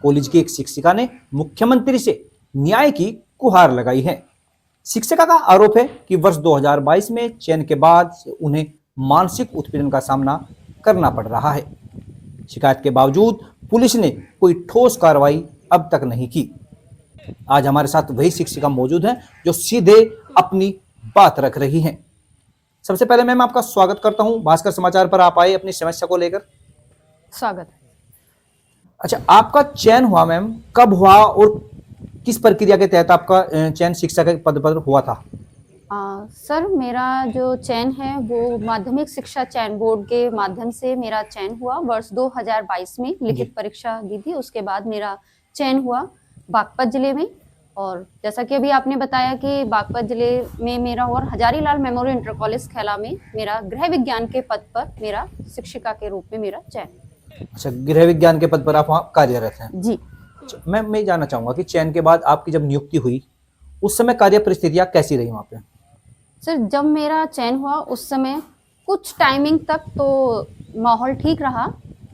College की एक शिक्षिका ने मुख्यमंत्री से न्याय की गुहार लगाई है। शिक्षिका का आरोप है कि वर्ष 2022 में चयन के बाद से उन्हें मानसिक उत्पीड़न का सामना करना पड़ रहा है। शिकायत के बावजूद पुलिस ने कोई ठोस कार्रवाई अब तक नहीं की। आज हमारे साथ वही शिक्षिका मौजूद हैं जो सीधे अपनी बात रख रही हैं। सबसे पहले मैम आपका स्वागत करता हूं, भास्कर समाचार पर आप आए अपनी समस्या को लेकर। स्वागत है। अच्छा, आपका चयन हुआ मैम, कब हुआ और किस प्रक्रिया के तहत आपका चयन शिक्षक के पद पर हुआ था? सर, मेरा जो चयन है वो माध्यमिक शिक्षा चयन बोर्ड के माध्यम से मेरा चयन हुआ। वर्ष 2022 में लिखित परीक्षा दी थी, उसके बाद मेरा चयन हुआ बागपत जिले में। और जैसा कि अभी आपने बताया कि बागपत जिले में मेरा और हजारीलाल मेमोरियल इंटर कॉलेज खेला में मेरा गृह विज्ञान के पद पर मेरा शिक्षिका के रूप में मेरा चयन। अच्छा, गृह विज्ञान के पद पर आप वहाँ कार्यरत हैं? जी। मैं जानना चाहूंगा कि चयन के बाद आपकी जब नियुक्ति हुई उस समय कार्य परिस्थितियां कैसी रही वहाँ पे? सर, जब मेरा चयन हुआ उस समय कुछ टाइमिंग तक तो माहौल ठीक रहा,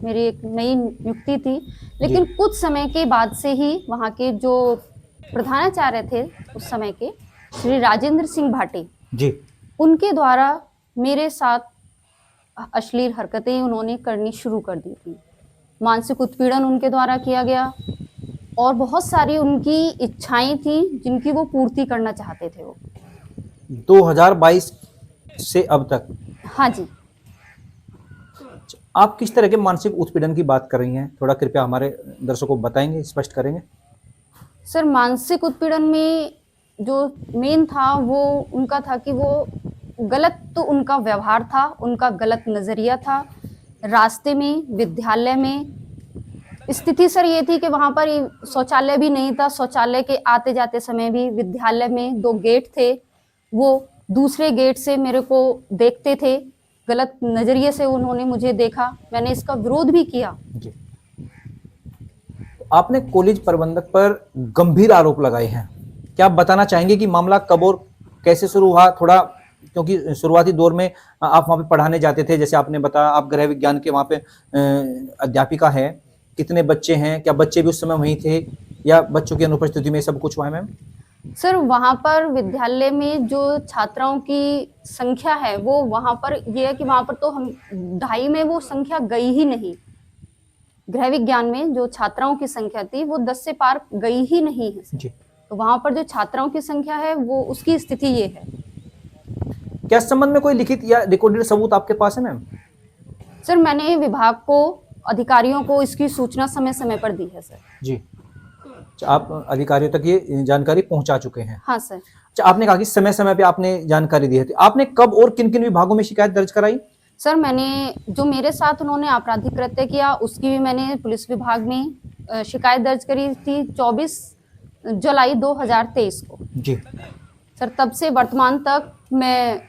मेरी एक नई नियुक्ति थी, लेकिन कुछ समय के बाद से ही वहाँ के जो प्रधानाचार्य थे उस समय के श्री राजेंद्र सिंह भाटे जी, उनके द्वारा मेरे साथ अश्लील हरकतें उन्होंने करनी शुरू कर दी थी। मानसिक उत्पीड़न उनके द्वारा किया गया और बहुत सारी उनकी इच्छाएं थी जिनकी वो पूर्ति करना चाहते थे वो। 2022 से अब तक? हाँ जी। आप किस तरह के मानसिक उत्पीड़न की बात कर रही हैं, थोड़ा कृपया हमारे दर्शकों को बताएंगे, स्पष्ट करेंगे? सर, मानसिक उत्पीड़न में जो मेन था वो उनका था कि वो गलत तो उनका व्यवहार था, उनका गलत नज़रिया था। रास्ते में, विद्यालय में स्थिति सर ये थी कि वहाँ पर शौचालय भी नहीं था। शौचालय के आते जाते समय भी विद्यालय में 2 गेट थे, वो दूसरे गेट से मेरे को देखते थे, गलत नज़रिए से उन्होंने मुझे देखा। मैंने इसका विरोध भी किया। जी। आपने कॉलेज प्रबंधक पर गंभीर आरोप लगाए हैं, क्या आप बताना चाहेंगे कि मामला कब और कैसे शुरू हुआ? थोड़ा, क्योंकि शुरुआती दौर में आप वहाँ पे पढ़ाने जाते थे, जैसे आपने बताया आप गृह विज्ञान के वहाँ पे अध्यापिका है। कितने बच्चे हैं, क्या बच्चे भी उस समय वहीं थे या बच्चों की अनुपस्थिति में सब कुछ हुआ है मैम? सर, वहाँ पर विद्यालय में जो छात्राओं की संख्या है वो वहाँ पर ये है कि वहाँ पर तो हम 2.5 में वो संख्या गई ही नहीं। गृह विज्ञान में जो छात्राओं की संख्या थी वो 10 से पार गई ही नहीं है जी। तो वहाँ पर जो छात्राओं की संख्या है वो उसकी स्थिति ये है। क्या इस संबंध में कोई लिखित या रिकॉर्डेड सबूत आपके पास है मैम? सर, मैंने विभाग को, अधिकारियों को इसकी सूचना समय समय पर दी है सर। जी, आप अधिकारियों तक ये जानकारी पहुंचा चुके हैं? हाँ सर। अच्छा, आपने कहा कि समय समय पे आपने जानकारी दी थी, आपने कब और किन किन विभागों में शिकायत दर्ज कराई? सर, मैंने जो मेरे साथ उन्होंने आपराधिक कृत्य किया उसकी भी मैंने पुलिस विभाग में शिकायत दर्ज करी थी 24 जुलाई 2023 को। जी सर, तब से वर्तमान तक मैं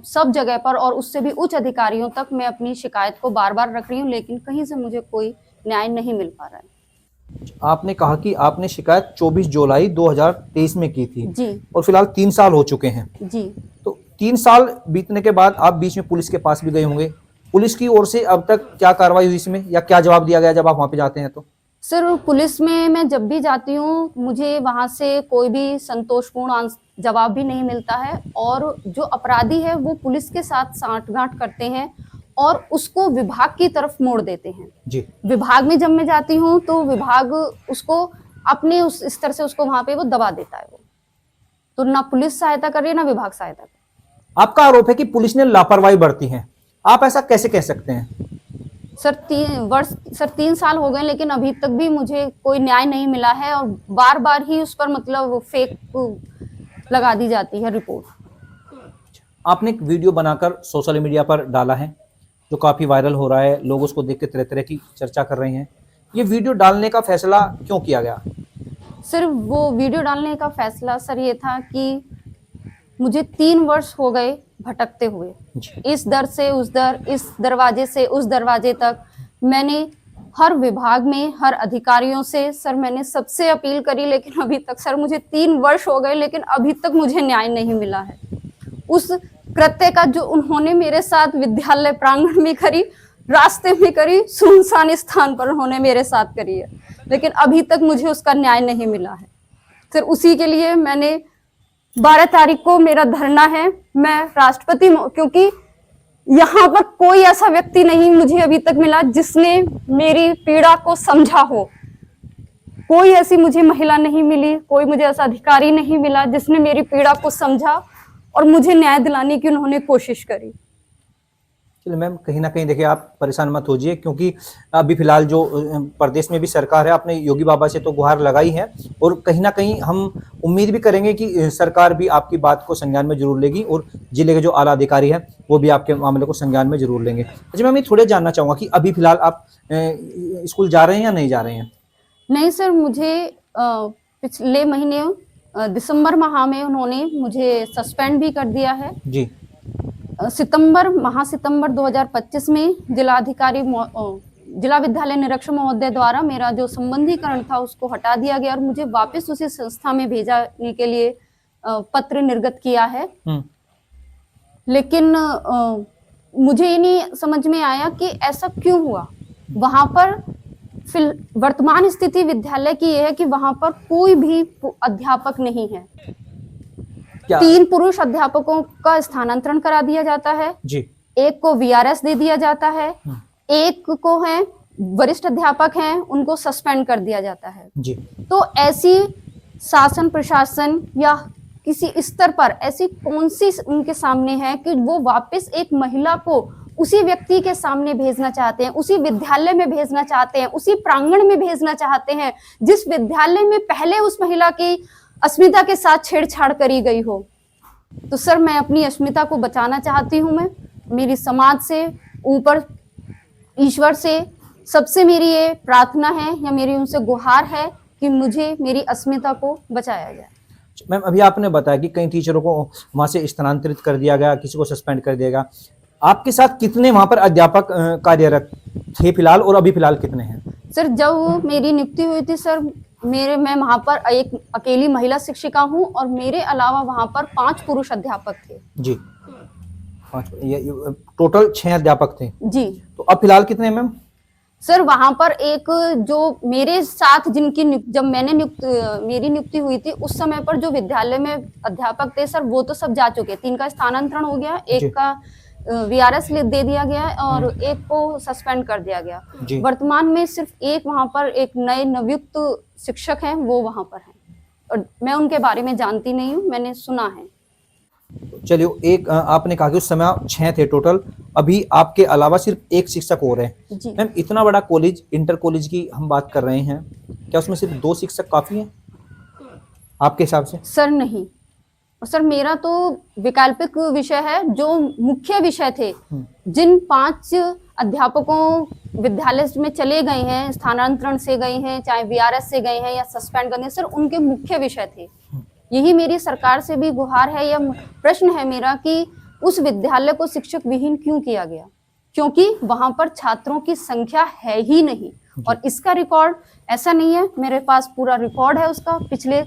सब जगह पर और उससे भी उच्च अधिकारियों तक मैं अपनी शिकायत को बार बार रख रही हूँ, लेकिन कहीं से मुझे कोई न्याय नहीं मिल पा रहा है। आपने कहा कि आपने शिकायत 24 जुलाई 2023 में की थी जी, और फिलहाल 3 साल हो चुके हैं। जी। तो 3 साल बीतने के बाद आप बीच में पुलिस के पास भी गए होंगे, पुलिस की ओर से अब तक क्या कार्रवाई हुई इसमें या क्या जवाब दिया गया जब आप वहाँ पे जाते हैं? तो सर, पुलिस में मैं जब भी जाती हूँ मुझे वहाँ से कोई भी संतोषपूर्ण जवाब भी नहीं मिलता है और जो अपराधी है वो पुलिस के साथ सांठगांठ करते हैं और उसको विभाग की तरफ मोड़ देते हैं। जी। विभाग में जब मैं जाती हूँ तो विभाग उसको अपने उस स्तर से उसको वहाँ पे वो दबा देता है। वो तो ना पुलिस सहायता कर रही है ना विभाग सहायता कर रही है। आपका आरोप है कि पुलिस ने लापरवाही बरती है, आप ऐसा कैसे कह सकते हैं? सर, 3 साल हो गए लेकिन अभी तक भी मुझे कोई न्याय नहीं मिला है और बार बार ही उस पर मतलब फेक लगा दी जाती है रिपोर्ट। आपने एक वीडियो बनाकर सोशल मीडिया पर डाला है जो काफ़ी वायरल हो रहा है, लोग उसको देख के तरह तरह की चर्चा कर रहे हैं। ये वीडियो डालने का फैसला क्यों किया गया? सर, वो वीडियो डालने का फैसला सर ये था कि मुझे 3 वर्ष हो गए भटकते हुए, इस दर से उस दर, इस दरवाजे से उस दरवाजे तक। मैंने हर विभाग में हर अधिकारियों से सर मैंने सबसे अपील करी, लेकिन अभी तक सर मुझे 3 वर्ष हो गए लेकिन अभी तक मुझे न्याय नहीं मिला है। उस कृत्य का जो उन्होंने मेरे साथ विद्यालय प्रांगण में करी रास्ते में करी, सुनसान स्थान पर उन्होंने मेरे साथ करी है, लेकिन अभी तक मुझे उसका न्याय नहीं मिला है। सर उसी के लिए मैंने 12 तारीख को मेरा धरना है। मैं राष्ट्रपति, क्योंकि यहाँ पर कोई ऐसा व्यक्ति नहीं मुझे अभी तक मिला जिसने मेरी पीड़ा को समझा हो। कोई ऐसी मुझे महिला नहीं मिली, कोई मुझे ऐसा अधिकारी नहीं मिला जिसने मेरी पीड़ा को समझा और मुझे न्याय दिलाने की उन्होंने कोशिश करी। चलिए मैम, कहीं ना कहीं देखिए आप परेशान मत होजिए, क्योंकि अभी फिलहाल जो प्रदेश में भी सरकार है, आपने योगी बाबा से तो गुहार लगाई है और कहीं ना कहीं हम उम्मीद भी करेंगे कि सरकार भी आपकी बात को संज्ञान में जरूर लेगी और जिले के जो आला अधिकारी हैं वो भी आपके मामले को संज्ञान में जरूर लेंगे। अच्छा मैम, ये थोड़े जानना चाहूँगा कि अभी फिलहाल आप स्कूल जा रहे हैं या नहीं जा रहे हैं? नहीं सर, मुझे पिछले महीने दिसंबर माह में उन्होंने मुझे सस्पेंड भी कर दिया है जी। सितंबर 2025 में जिला विद्यालय निरीक्षक महोदय द्वारा मेरा जो संबंधीकरण था उसको हटा दिया गया और मुझे वापस उसी संस्था में भेजने के लिए पत्र निर्गत किया है। लेकिन मुझे ये नहीं समझ में आया कि ऐसा क्यों हुआ। वहां पर वर्तमान स्थिति विद्यालय की यह है कि वहां पर कोई भी अध्यापक नहीं है। 3 पुरुष अध्यापकों का स्थानांतरण करा दिया जाता है जी। एक को वीआरएस दे दिया जाता है, एक को है वरिष्ठ अध्यापक हैं उनको सस्पेंड कर दिया जाता है जी। तो ऐसी शासन प्रशासन या किसी स्तर पर ऐसी कौन सी उनके सामने है कि वो वापस एक महिला को उसी व्यक्ति के सामने भेजना चाहते हैं, उसी विद्यालय में भेजना चाहते हैं, उसी प्रांगण में भेजना चाहते हैं जिस विद्यालय में पहले उस महिला की अस्मिता के साथ छेड़छाड़ करी गई हो। तो सर मैं अपनी अस्मिता को बचाना चाहती हूँ। मैं मेरी समाज से ऊपर ईश्वर से सबसे मेरी ये प्रार्थना है या मेरी उनसे गुहार है कि मुझे मेरी अस्मिता को बचाया जाए। मैम, अभी आपने बताया कि कई टीचरों को वहां से स्थानांतरित कर दिया गया, किसी को सस्पेंड कर दिया गया। आपके साथ कितने वहां पर अध्यापक कार्यरत थे फिलहाल और अभी फिलहाल कितने हैं? सर जब मेरी नियुक्ति हुई थी सर मैं वहां पर एक अकेली महिला शिक्षिका हूं और मेरे अलावा वहां पर 5 पुरुष अध्यापक थे जी। 5 टोटल 6 अध्यापक थे जी। तो अब फिलहाल कितने हैं मैम? सर वहां पर एक जो मेरे साथ जिनकी जब मेरी नियुक्ति हुई थी उस समय पर जो विद्यालय में अध्यापक थे सर वो तो सब जा चुके। 3 का स्थानांतरण हो गया, एक का वीआरएस दे दिया गया और एक को सस्पेंड कर दिया गया। वर्तमान में सिर्फ एक वहां पर एक नए नवयुक्त शिक्षक हैं, वो वहां पर हैं और मैं उनके बारे में जानती नहीं हूँ, मैंने सुना है। चलिए, एक आपने कहा कि उस समय 6 थे टोटल, अभी आपके अलावा सिर्फ एक शिक्षक और है। मैम, इतना बड़ा कॉलेज, इंटर कॉलेज की हम बात कर रहे हैं, क्या उसमें सिर्फ 2 शिक्षक काफी हैं आपके हिसाब से? सर नहीं, और सर मेरा तो वैकल्पिक विषय है। जो मुख्य विषय थे, जिन 5 अध्यापकों विद्यालय में चले गए हैं, स्थानांतरण से गए हैं, चाहे वीआरएस से गए हैं या सस्पेंड करने, सर उनके मुख्य विषय थे। यही मेरी सरकार से भी गुहार है या प्रश्न है मेरा कि उस विद्यालय को शिक्षक विहीन क्यों किया गया, क्योंकि वहां पर छात्रों की संख्या है ही नहीं। और इसका रिकॉर्ड ऐसा नहीं है, मेरे पास पूरा रिकॉर्ड है उसका, पिछले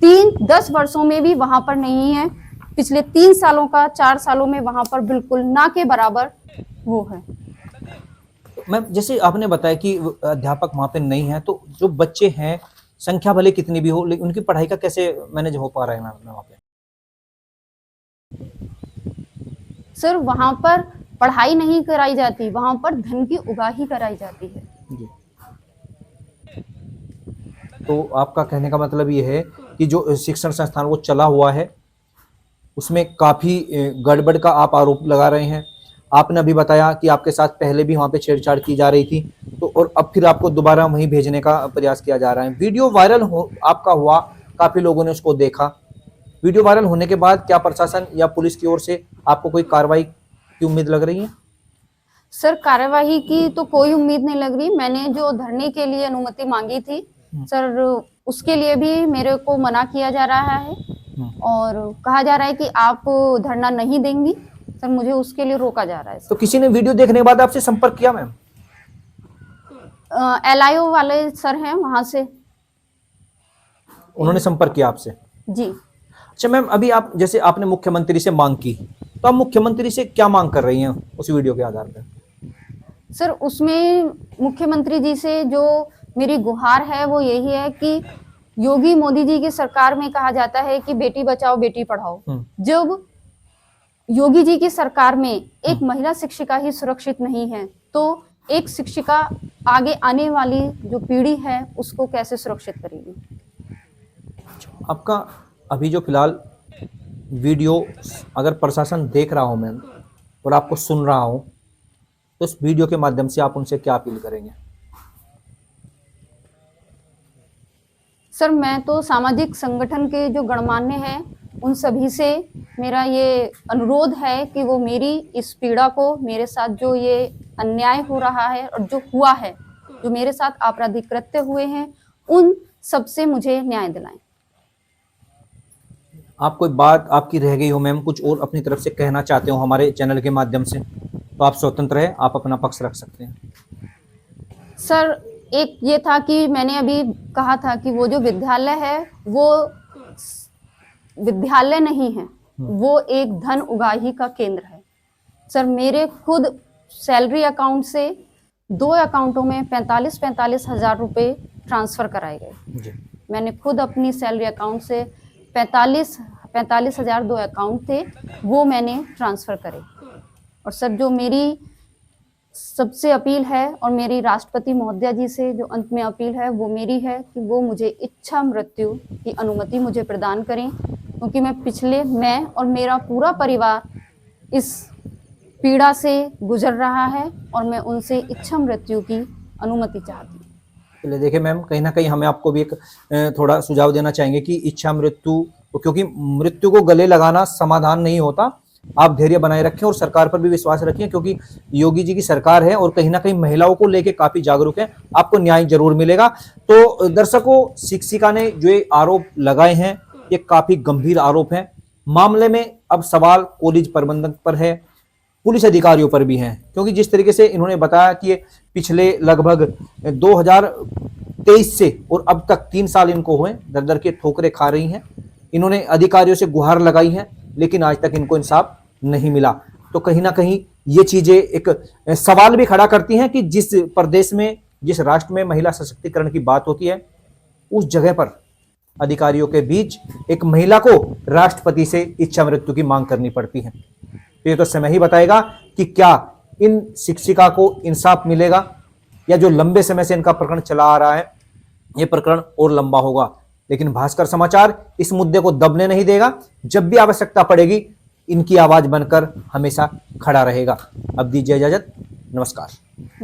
10 वर्षों में भी वहां पर नहीं है, पिछले 3 सालों का 4 सालों में वहां पर बिल्कुल ना के बराबर वो है। मैम, जैसे आपने बताया कि अध्यापक वहां पे नहीं है, तो जो बच्चे हैं संख्या भले कितनी भी हो, लेकिन उनकी पढ़ाई का कैसे मैनेज हो पा रहा है मैम वहां पे? सर वहां पर पढ़ाई नहीं कराई जाती, वहां पर धन की उगाही कराई जाती है जी। तो आपका कहने का मतलब ये है कि जो शिक्षण संस्थान वो चला हुआ है उसमें काफी गड़बड़ का आप आरोप लगा रहे हैं। आपने अभी बताया कि आपके साथ पहले भी वहां पे छेड़छाड़ की जा रही थी, तो और अब फिर आपको दोबारा वहीं भेजने का प्रयास किया जा रहा है। वीडियो वायरल आपका हुआ, काफी लोगों ने उसको देखा। वीडियो वायरल होने के बाद क्या प्रशासन या पुलिस की ओर से आपको कोई कार्रवाई की उम्मीद लग रही है? सर कार्रवाई की तो कोई उम्मीद नहीं लग रही। मैंने जो धरने के लिए अनुमति मांगी थी सर, उसके लिए भी मेरे को मना किया जा रहा है और कहा जा रहा है कि आप धरना नहीं देंगी। सर मुझे उसके लिए रोका जा रहा है। तो किसी ने वीडियो देखने के बाद आपसे संपर्क किया मैम? LIO वाले सर हैं वहां से, उन्होंने संपर्क किया आपसे जी। अच्छा मैम, अभी आप जैसे आपने मुख्यमंत्री से मांग की, तो आप मुख्यमंत्री से क्या मांग कर रही हैं उस वीडियो के आधार पर? सर उसमें मुख्यमंत्री जी से जो मेरी गुहार है वो यही है कि योगी मोदी जी की सरकार में कहा जाता है कि बेटी बचाओ बेटी पढ़ाओ। जब योगी जी की सरकार में एक महिला शिक्षिका ही सुरक्षित नहीं है तो एक शिक्षिका आगे आने वाली जो पीढ़ी है उसको कैसे सुरक्षित करेगी। आपका अभी जो फिलहाल वीडियो अगर प्रशासन देख रहा हो मैम और आपको सुन रहा हो तो इस वीडियो के माध्यम से आप उनसे क्या अपील करेंगे? सर मैं तो सामाजिक संगठन के जो गणमान्य हैं उन सभी से मेरा ये अनुरोध है कि वो मेरी इस पीड़ा को, मेरे साथ जो ये अन्याय हो रहा है और जो हुआ है, जो मेरे साथ आपराधिक कृत्य हुए हैं, उन सबसे मुझे न्याय दिलाएं। आप कोई बात आपकी रह गई हो मैम, कुछ और अपनी तरफ से कहना चाहते हो हमारे चैनल के माध्यम से, तो आप स्वतंत्र है, आप अपना पक्ष रख सकते हैं। सर एक ये था कि मैंने अभी कहा था कि वो जो विद्यालय है वो विद्यालय नहीं है, वो एक धन उगाही का केंद्र है। सर मेरे खुद सैलरी अकाउंट से 2 अकाउंटों में 45 हजार रुपए ट्रांसफर कराए गए। मैंने खुद अपनी सैलरी अकाउंट से 45 हजार 2 अकाउंट थे वो मैंने ट्रांसफर करे। और सर जो मेरी सबसे अपील है और मेरी राष्ट्रपति महोदया जी से जो अंत में अपील है वो मेरी है कि वो मुझे इच्छा मृत्यु की अनुमति मुझे प्रदान करें, क्योंकि मैं और मेरा पूरा परिवार इस पीड़ा से गुजर रहा है और मैं उनसे इच्छा मृत्यु की अनुमति चाहती हूँ। चलिए देखिए मैम, कहीं ना कहीं हमें आपको भी एक थोड़ा सुझाव देना चाहेंगे कि इच्छा मृत्यु, क्योंकि मृत्यु को गले लगाना समाधान नहीं होता। आप धैर्य बनाए रखें और सरकार पर भी विश्वास रखें, क्योंकि योगी जी की सरकार है और कहीं ना कहीं महिलाओं को लेके काफी जागरूक है, आपको न्याय जरूर मिलेगा। तो दर्शकों, शिक्षिका ने जो ये आरोप लगाए हैं ये काफी गंभीर आरोप हैं। मामले में अब सवाल कॉलेज प्रबंधन पर है, पुलिस अधिकारियों पर भी हैं, क्योंकि जिस तरीके से इन्होंने बताया कि ये पिछले लगभग 2023 से और अब तक 3 साल इनको हुए, दर दर के ठोकरें खा रही हैं। इन्होंने अधिकारियों से गुहार लगाई है लेकिन आज तक इनको इंसाफ नहीं मिला। तो कहीं ना कहीं ये चीजें एक सवाल भी खड़ा करती हैं कि जिस प्रदेश में, जिस राष्ट्र में महिला सशक्तिकरण की बात होती है, उस जगह पर अधिकारियों के बीच एक महिला को राष्ट्रपति से इच्छा मृत्यु की मांग करनी पड़ती है। तो ये तो समय ही बताएगा कि क्या इन शिक्षिका को इंसाफ मिलेगा या जो लंबे समय से इनका प्रकरण चला आ रहा है ये प्रकरण और लंबा होगा। लेकिन भास्कर समाचार इस मुद्दे को दबने नहीं देगा। जब भी आवश्यकता पड़ेगी इनकी आवाज बनकर हमेशा खड़ा रहेगा। अब दीजिए इजाजत, नमस्कार।